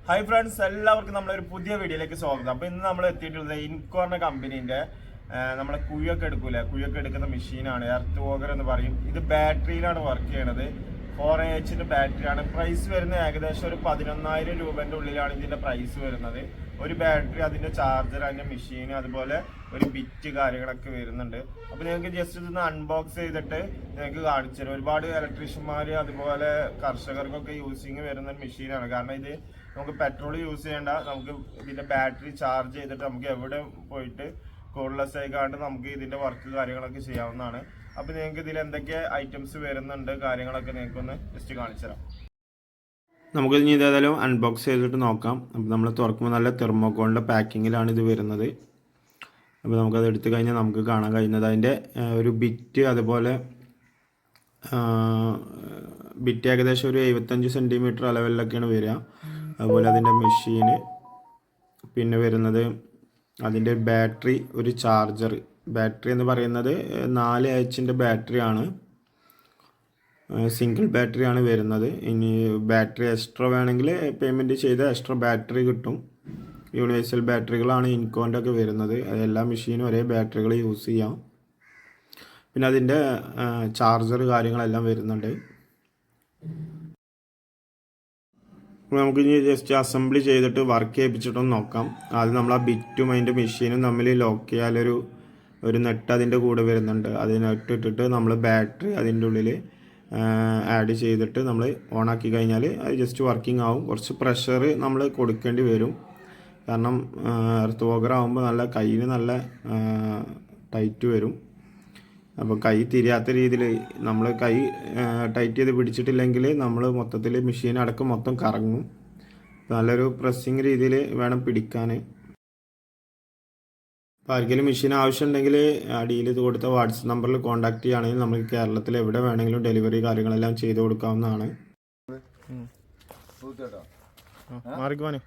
Hi friends, എല്ലാവർക്കും നമ്മളൊരു പുതിയ വീഡിയോയിലേക്ക് സ്വാഗതം. അപ്പോൾ ഇന്ന് നമ്മൾ എത്തിയിട്ടുള്ളത് ഇൻകോർണ കമ്പനീൻ്റെ നമ്മളെ കുഴിയൊക്കെ എടുക്കുന്ന മെഷീനാണ്. എർത്ത് വോഗർ എന്ന് പറയും. ഇത് ബാറ്ററിയിലാണ് വർക്ക് ചെയ്യണത്. 4Ah ബാറ്ററിയാണ്. പ്രൈസ് വരുന്നത് ഏകദേശം ഒരു 11,000 രൂപേൻ്റെ ഉള്ളിലാണ് ഇതിൻ്റെ പ്രൈസ് വരുന്നത്. ഒരു ബാറ്ററി, അതിൻ്റെ ചാർജർ, അതിൻ്റെ മെഷീൻ, അതുപോലെ ഒരു ബിറ്റ് കാര്യങ്ങളൊക്കെ വരുന്നുണ്ട്. അപ്പോൾ നിങ്ങൾക്ക് ജസ്റ്റ് ഇതൊന്ന് അൺബോക്സ് ചെയ്തിട്ട് നിങ്ങൾക്ക് കാണിച്ചു തരും. ഒരുപാട് ഇലക്ട്രീഷ്യന്മാർ അതുപോലെ കർഷകർക്കൊക്കെ യൂസിങ് വരുന്ന ഒരു മെഷീനാണ്. കാരണം ഇത് നമുക്ക് പെട്രോൾ യൂസ് ചെയ്യേണ്ട, നമുക്ക് ഇതിൻ്റെ ബാറ്ററി ചാർജ് ചെയ്തിട്ട് നമുക്ക് എവിടെ പോയിട്ട് കോർലെസ് ആയിക്കാണ്ട് നമുക്ക് ഇതിൻ്റെ വർക്ക് കാര്യങ്ങളൊക്കെ ചെയ്യാവുന്നതാണ്. അപ്പോൾ നിങ്ങൾക്ക് ഇതിൽ എന്തൊക്കെ ഐറ്റംസ് വരുന്നുണ്ട് കാര്യങ്ങളൊക്കെ നിങ്ങൾക്കൊന്ന് ജസ്റ്റ് കാണിച്ചു തരാം. നമുക്ക് ഇനി ഇതേതായാലും അൺബോക്സ് ചെയ്തിട്ട് നോക്കാം. അപ്പോൾ നമ്മൾ തുറക്കുമ്പോൾ നല്ല തെർമോക്കോളിൻ്റെ പാക്കിങ്ങിലാണ് ഇത് വരുന്നത്. അപ്പോൾ നമുക്കത് എടുത്തു കഴിഞ്ഞാൽ നമുക്ക് കാണാൻ കഴിയുന്നത് അതിൻ്റെ ഒരു ബിറ്റ്, അതുപോലെ ബിറ്റ് ഏകദേശം ഒരു 75 സെൻറ്റിമീറ്റർ അളവിലൊക്കെയാണ് വരിക. അതുപോലെ അതിൻ്റെ മെഷീന്, പിന്നെ വരുന്നത് അതിൻ്റെ ബാറ്ററി, ഒരു ചാർജർ. ബാറ്ററി എന്ന് പറയുന്നത് 4Ah ബാറ്ററിയാണ്, സിംഗിൾ ബാറ്ററിയാണ് വരുന്നത്. ഇനി ബാറ്ററി എക്സ്ട്രാ വേണമെങ്കിൽ പേയ്മെൻറ്റ് ചെയ്ത് എക്സ്ട്രാ ബാറ്ററി കിട്ടും. യൂണിവേഴ്സൽ ബാറ്ററികളാണ് ഇൻകോൻ്റെ ഒക്കെ വരുന്നത്. എല്ലാ മെഷീനും ഒരേ ബാറ്ററികൾ യൂസ് ചെയ്യാം. പിന്നെ അതിൻ്റെ ചാർജർ കാര്യങ്ങളെല്ലാം വരുന്നുണ്ട്. നമുക്ക് ഇനി ജസ്റ്റ് അസംബ്ലി ചെയ്തിട്ട് വർക്ക് ചെയ്യിപ്പിച്ചിട്ടൊന്ന് നോക്കാം. ആദ്യം നമ്മൾ ആ ബിറ്റും അതിൻ്റെ മെഷീനും തമ്മിൽ ലോക്ക് ചെയ്യാനൊരു നെട്ട് അതിൻ്റെ കൂടെ വരുന്നുണ്ട്. അത് നെട്ട് ഇട്ടിട്ട് നമ്മൾ ബാറ്ററി അതിൻ്റെ ഉള്ളിൽ ആഡ് ചെയ്തിട്ട് നമ്മൾ ഓണാക്കി കഴിഞ്ഞാൽ അത് ജസ്റ്റ് വർക്കിംഗ് ആവും. കുറച്ച് പ്രഷർ നമ്മൾ കൊടുക്കേണ്ടി വരും. കാരണം എർത്ത് വോഗർ ആകുമ്പോൾ നല്ല കയ്യിൽ നല്ല ടൈറ്റ് വരും. അപ്പോൾ കൈ തിരിയാത്ത രീതിയിൽ നമ്മൾ കൈ ടൈറ്റ് ചെയ്ത് പിടിച്ചിട്ടില്ലെങ്കിൽ നമ്മൾ മൊത്തത്തിൽ മെഷീൻ അടക്കം മൊത്തം കറങ്ങും. നല്ലൊരു പ്രസ്സിങ് രീതിയിൽ വേണം പിടിക്കാൻ. അപ്പോൾ ആർക്കെങ്കിലും മെഷീൻ ആവശ്യമുണ്ടെങ്കിൽ അടിയിൽ ഇത് കൊടുത്ത വാട്സപ്പ് നമ്പറിൽ കോൺടാക്ട് ചെയ്യുകയാണെങ്കിൽ നമുക്ക് കേരളത്തിൽ എവിടെ വേണമെങ്കിലും ഡെലിവറി കാര്യങ്ങളെല്ലാം ചെയ്ത് കൊടുക്കാവുന്നതാണ്. മാറിക്കുവാനേ